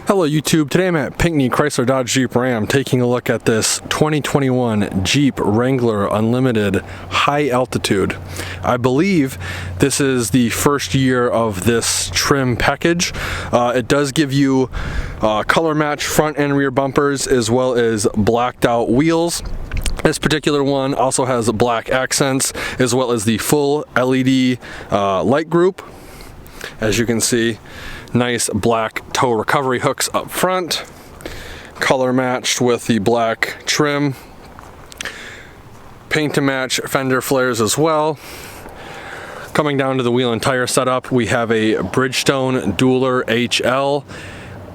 Hello YouTube, today I'm at Pinckney Chrysler Dodge Jeep Ram taking a look at this 2021 Jeep Wrangler Unlimited High Altitude. I believe this is the first year of this trim package. It does give you color match front and rear bumpers as well as blacked out wheels. This particular one also has black accents as well as the full LED light group. As you can see, nice black tow recovery hooks up front, color matched with the black trim, paint to match fender flares as well. Coming down to the wheel and tire setup, we have a Bridgestone Dueler HL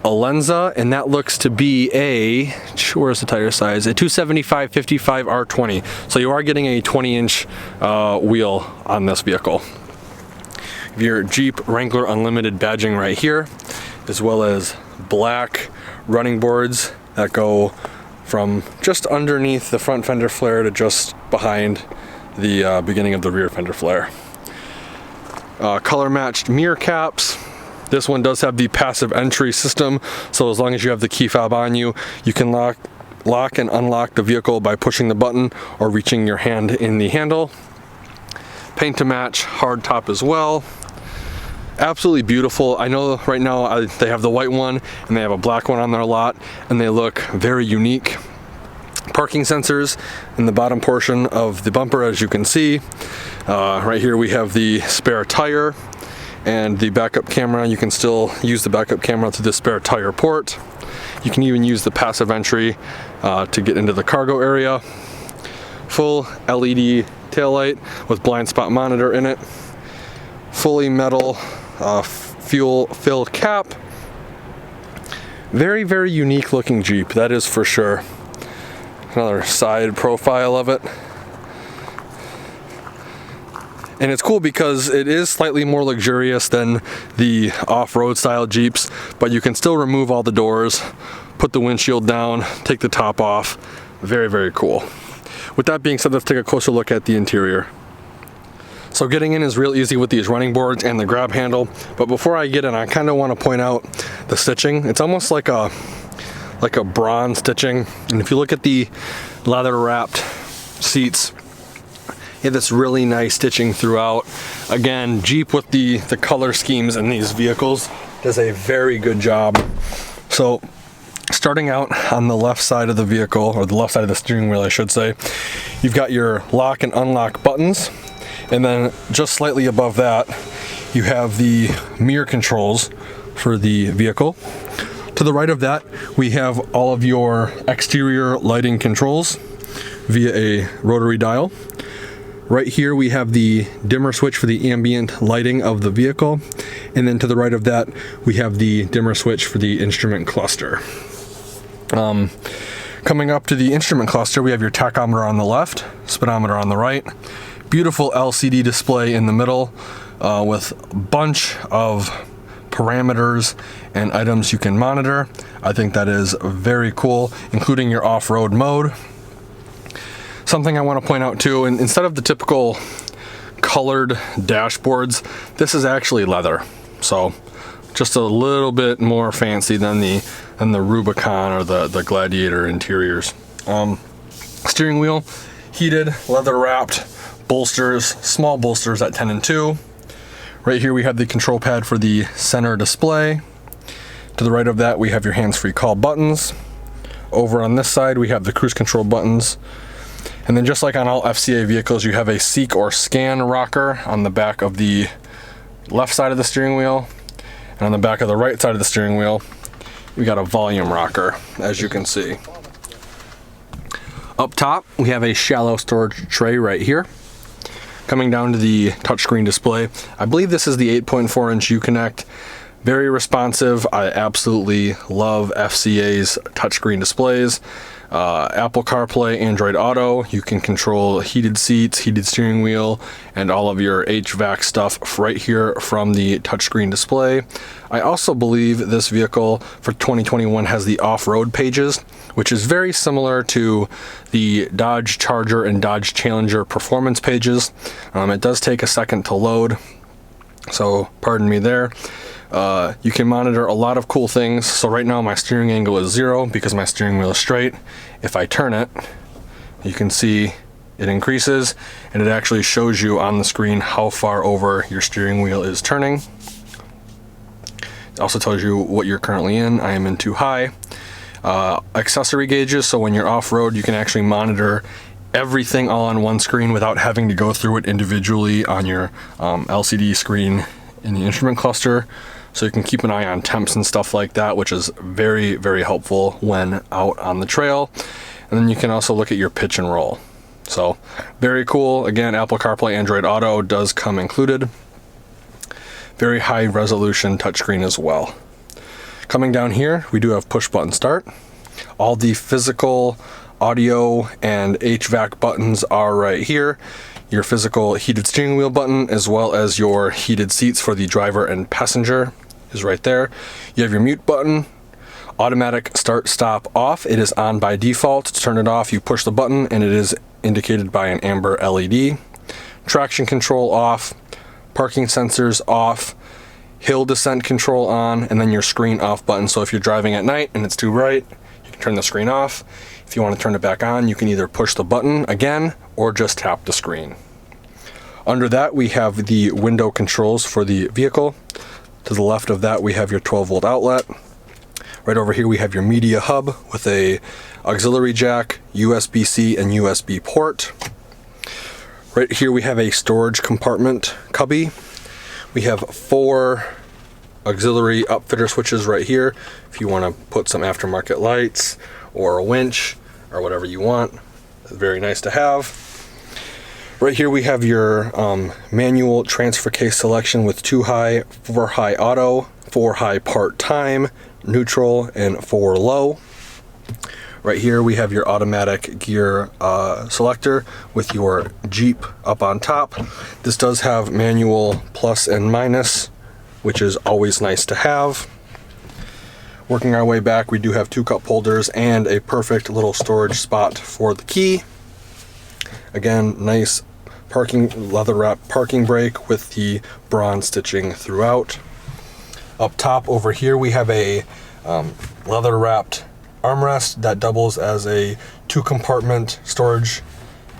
Alenza, and that looks to be a, where's the tire size? A 275/55 R20. So you are getting a 20-inch wheel on this vehicle. Your Jeep Wrangler Unlimited badging right here, as well as black running boards that go from just underneath the front fender flare to just behind the beginning of the rear fender flare. Color matched mirror caps. This one does have the passive entry system, so as long as you have the key fob on you, you can lock and unlock the vehicle by pushing the button or reaching your hand in the handle. Paint to match hard top as well. Absolutely beautiful. I know right now they have the white one and they have a black one on their lot, and they look very unique. Parking sensors in the bottom portion of the bumper, as you can see. Right here we have the spare tire and the backup camera. You can still use the backup camera through the spare tire port. You can even use the passive entry to get into the cargo area. Full LED taillight with blind spot monitor in it. Fully metal fuel filled cap. Very, very unique looking Jeep, that is for sure. Another side profile of it. And it's cool because it is slightly more luxurious than the off-road style Jeeps, but you can still remove all the doors, put the windshield down, take the top off. Very, very cool. With that being said, let's take a closer look at the interior. So getting in is real easy with these running boards and the grab handle, but before I get in, I kind of want to point out the stitching. It's almost like a bronze stitching, and if you look at the leather wrapped seats, you have this really nice stitching throughout. Again, Jeep with the color schemes in these vehicles does a very good job. So starting out on the left side of the vehicle, or the left side of the steering wheel I should say, you've got your lock and unlock buttons. And then just slightly above that, you have the mirror controls for the vehicle. To the right of that, we have all of your exterior lighting controls via a rotary dial. Right here, we have the dimmer switch for the ambient lighting of the vehicle. And then to the right of that, we have the dimmer switch for the instrument cluster. Coming up to the instrument cluster, we have your tachometer on the left, speedometer on the right. Beautiful LCD display in the middle with a bunch of parameters and items you can monitor. I think that is very cool, including your off-road mode. Something I want to point out too, and instead of the typical colored dashboards, this is actually leather. So just a little bit more fancy than the Rubicon or the Gladiator interiors. Steering wheel, heated, leather wrapped. Bolsters, small bolsters at 10 and 2. Right here we have the control pad for the center display. To the right of that we have your hands-free call buttons. Over on this side we have the cruise control buttons. And then just like on all FCA vehicles, you have a seek or scan rocker on the back of the left side of the steering wheel. And on the back of the right side of the steering wheel, we got a volume rocker, as you can see. Up top, we have a shallow storage tray right here. Coming down to the touchscreen display, I believe this is the 8.4-inch Uconnect. Very responsive. I absolutely love FCA's touchscreen displays. Apple CarPlay, Android Auto. You can control heated seats, heated steering wheel, and all of your HVAC stuff right here from the touchscreen display. I also believe this vehicle for 2021 has the off-road pages, which is very similar to the Dodge Charger and Dodge Challenger performance pages. It does take a second to load, so pardon me there. You can monitor a lot of cool things. So right now my steering angle is 0 because my steering wheel is straight. If I turn it, you can see it increases, and it actually shows you on the screen how far over your steering wheel is turning. It also tells you what you're currently in. I am in too high. Accessory gauges, so when you're off-road you can actually monitor everything all on one screen without having to go through it individually on your LCD screen in the instrument cluster. So you can keep an eye on temps and stuff like that, which is very, very helpful when out on the trail. And then you can also look at your pitch and roll. So very cool. Again, Apple CarPlay, Android Auto does come included. Very high resolution touchscreen as well. Coming down here, we do have push button start. All the physical audio and HVAC buttons are right here. Your physical heated steering wheel button, as well as your heated seats for the driver and passenger, is right there. You have your mute button, automatic start stop off. It is on by default. To turn it off, you push the button and it is indicated by an amber LED. Traction control off, parking sensors off, hill descent control on, and then your screen off button. So if you're driving at night and it's too bright, you can turn the screen off. If you want to turn it back on, you can either push the button again or just tap the screen. Under that, we have the window controls for the vehicle. To the left of that, we have your 12-volt outlet. Right over here, we have your media hub with a auxiliary jack, USB-C, and USB port. Right here, we have a storage compartment cubby. We have 4 auxiliary upfitter switches right here if you want to put some aftermarket lights or a winch or whatever you want. Very nice to have. Right here we have your manual transfer case selection with 2 high, 4 high auto, 4 high part time, neutral, and 4 low. Right here we have your automatic gear selector with your Jeep up on top. This does have manual plus and minus, which is always nice to have. Working our way back, we do have 2 cup holders and a perfect little storage spot for the key. Again, nice leather wrap parking brake with the bronze stitching throughout. Up top over here we have a leather wrapped armrest that doubles as a 2 compartment storage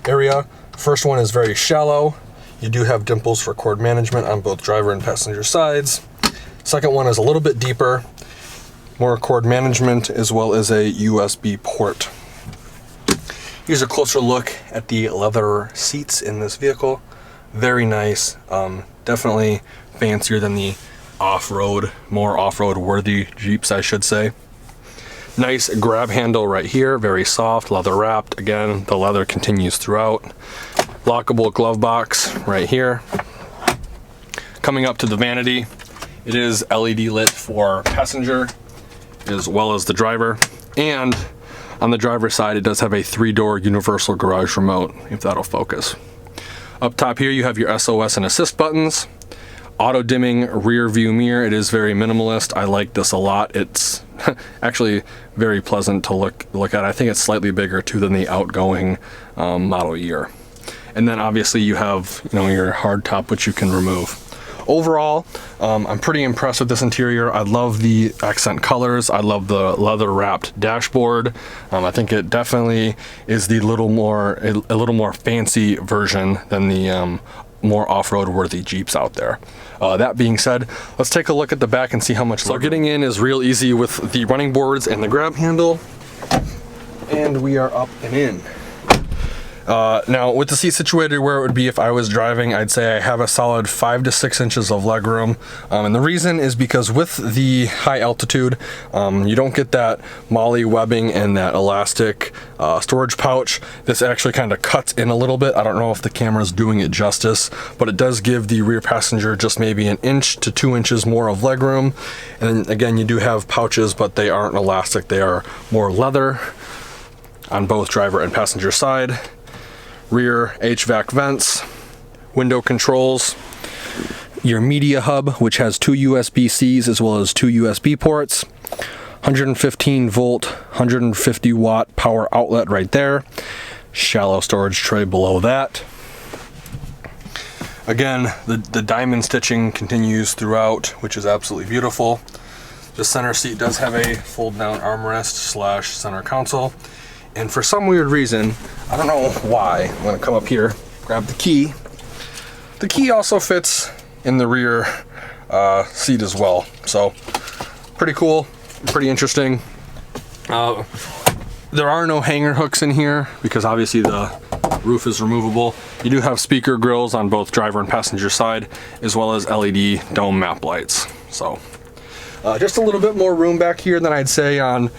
area. First one is very shallow. You do have dimples for cord management on both driver and passenger sides. Second one is a little bit deeper, more cord management, as well as a USB port. Here's a closer look at the leather seats in this vehicle. Very nice, definitely fancier than the off-road, more off-road worthy Jeeps, I should say. Nice grab handle right here, very soft, leather wrapped. Again, the leather continues throughout. Lockable glove box right here. Coming up to the vanity, it is LED lit for passenger as well as the driver. And on the driver's side, it does have a 3-door universal garage remote, if that'll focus. Up top here, you have your SOS and assist buttons. Auto dimming rear view mirror. It is very minimalist. I like this a lot. It's actually very pleasant to look at. I think it's slightly bigger too than the outgoing model year. And then obviously you have your hard top, which you can remove. Overall, I'm pretty impressed with this interior. I love the accent colors. I love the leather wrapped dashboard. I think it definitely is the a little more fancy version than the more off-road worthy Jeeps out there. That being said, let's take a look at the back and see how much. So getting in is real easy with the running boards and the grab handle, and we are up and in. Now with the seat situated where it would be if I was driving, I'd say I have a solid 5 to 6 inches of legroom, and the reason is because with the high altitude, you don't get that MOLLE webbing and that elastic storage pouch. This actually kind of cuts in a little bit. I don't know if the camera's doing it justice, but it does give the rear passenger just maybe 1 inch to 2 inches more of legroom. And again, you do have pouches, but they aren't elastic. They are more leather on both driver and passenger side. Rear HVAC vents, window controls, your media hub, which has 2 USB-Cs as well as 2 USB ports, 115 volt, 150 watt power outlet right there, shallow storage tray below that. Again, the diamond stitching continues throughout, which is absolutely beautiful. The center seat does have a fold down armrest / center console. And for some weird reason, I don't know why, I'm gonna come up here, grab the key. The key also fits in the rear seat as well. So pretty cool, pretty interesting. There are no hanger hooks in here because obviously the roof is removable. You do have speaker grills on both driver and passenger side, as well as LED dome map lights. So just a little bit more room back here than I'd say on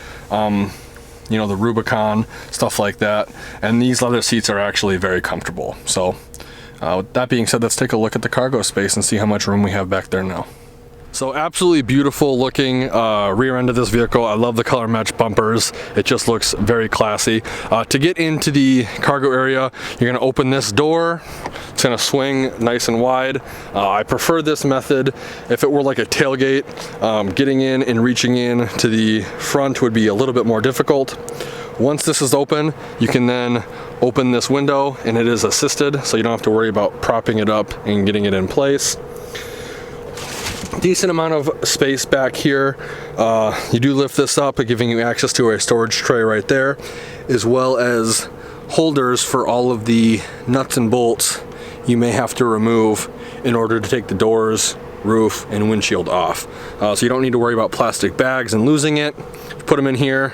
you know, the Rubicon, stuff like that. And these leather seats are actually very comfortable. So with that being said, let's take a look at the cargo space and see how much room we have back there now. So absolutely beautiful looking rear end of this vehicle. I love the color match bumpers. It just looks very classy. To get into the cargo area, you're gonna open this door. It's gonna swing nice and wide. I prefer this method. If it were like a tailgate, getting in and reaching in to the front would be a little bit more difficult. Once this is open, you can then open this window, and it is assisted, so you don't have to worry about propping it up and getting it in place. Decent amount of space back here. You do lift this up, giving you access to a storage tray right there, as well as holders for all of the nuts and bolts you may have to remove in order to take the doors, roof, and windshield off. So you don't need to worry about plastic bags and losing it. Put them in here,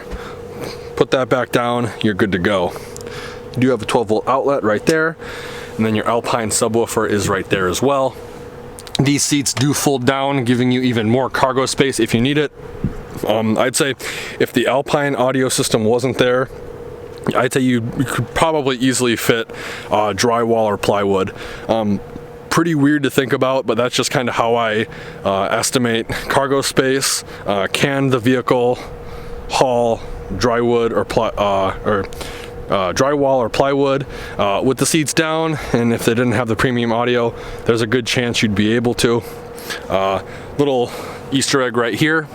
put that back down, you're good to go. You do have a 12-volt outlet right there, and then your Alpine subwoofer is right there as well. These seats do fold down, giving you even more cargo space if you need it. I'd say if the Alpine audio system wasn't there, I'd say you could probably easily fit drywall or plywood. Pretty weird to think about, but that's just kind of how I estimate cargo space. Can the vehicle haul drywall or plywood with the seats down? And if they didn't have the premium audio, there's a good chance you'd be able to. Little Easter egg right here,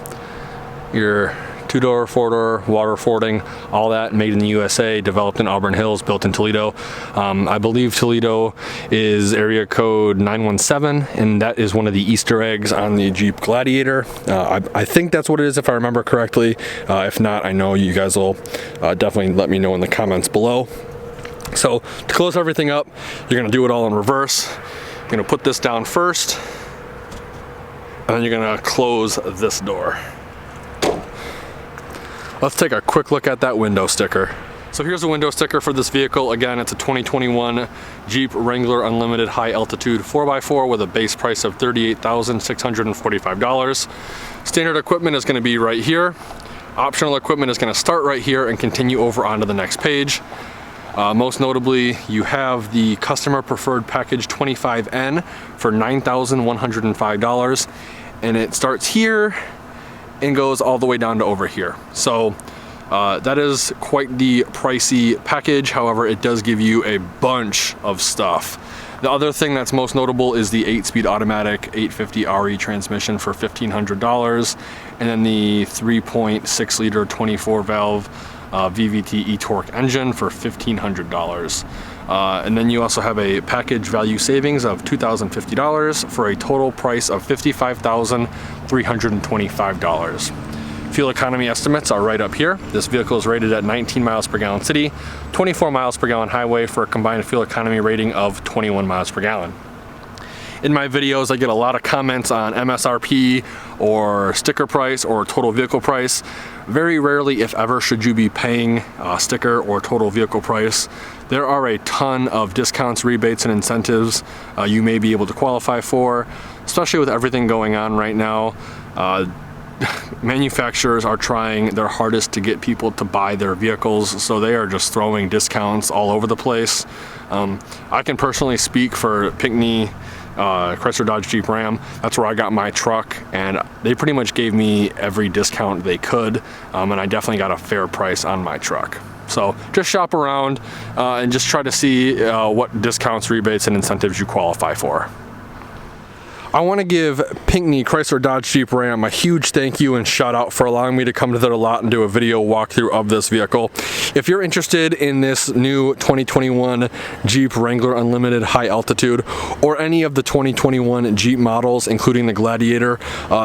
your 2-door, 4-door, water fording, all that made in the USA, developed in Auburn Hills, built in Toledo. I believe Toledo is area code 917, and that is one of the Easter eggs on the Jeep Gladiator. I think that's what it is if I remember correctly. If not, I know you guys will definitely let me know in the comments below. So to close everything up, you're gonna do it all in reverse. You're gonna put this down first, and then you're gonna close this door. Let's take a quick look at that window sticker. So here's a window sticker for this vehicle. Again, it's a 2021 Jeep Wrangler Unlimited High Altitude 4x4 with a base price of $38,645. Standard equipment is going to be right here. Optional equipment is going to start right here and continue over onto the next page. Most notably, you have the customer preferred package 25N for $9,105, and it starts here and goes all the way down to over here. So that is quite the pricey package. However, it does give you a bunch of stuff. The other thing that's most notable is the 8-speed automatic 850 RE transmission for $1,500, and then the 3.6 liter 24 valve VVT e-torque engine for $1,500. And then you also have a package value savings of $2,050 for a total price of $55,325. Fuel economy estimates are right up here. This vehicle is rated at 19 miles per gallon city, 24 miles per gallon highway for a combined fuel economy rating of 21 miles per gallon. In my videos, I get a lot of comments on MSRP or sticker price or total vehicle price. Very rarely, if ever, should you be paying sticker or total vehicle price. There are a ton of discounts, rebates, and incentives you may be able to qualify for, especially with everything going on right now. Manufacturers are trying their hardest to get people to buy their vehicles, so they are just throwing discounts all over the place. I can personally speak for Pinckney Chrysler Dodge Jeep Ram. That's where I got my truck, and they pretty much gave me every discount they could, and I definitely got a fair price on my truck. So just shop around and just try to see what discounts, rebates, and incentives you qualify for. I want to give Pinckney Chrysler Dodge Jeep Ram a huge thank you and shout out for allowing me to come to their lot and do a video walkthrough of this vehicle. If you're interested in this new 2021 Jeep Wrangler Unlimited High Altitude or any of the 2021 Jeep models, including the Gladiator,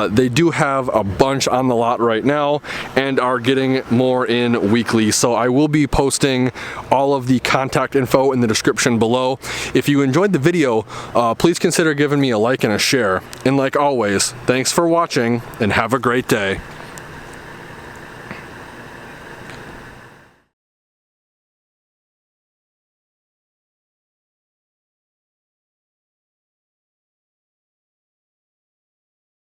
they do have a bunch on the lot right now and are getting more in weekly. So I will be posting all of the contact info in the description below. If you enjoyed the video, please consider giving me a like and a share. And like always, thanks for watching and have a great day.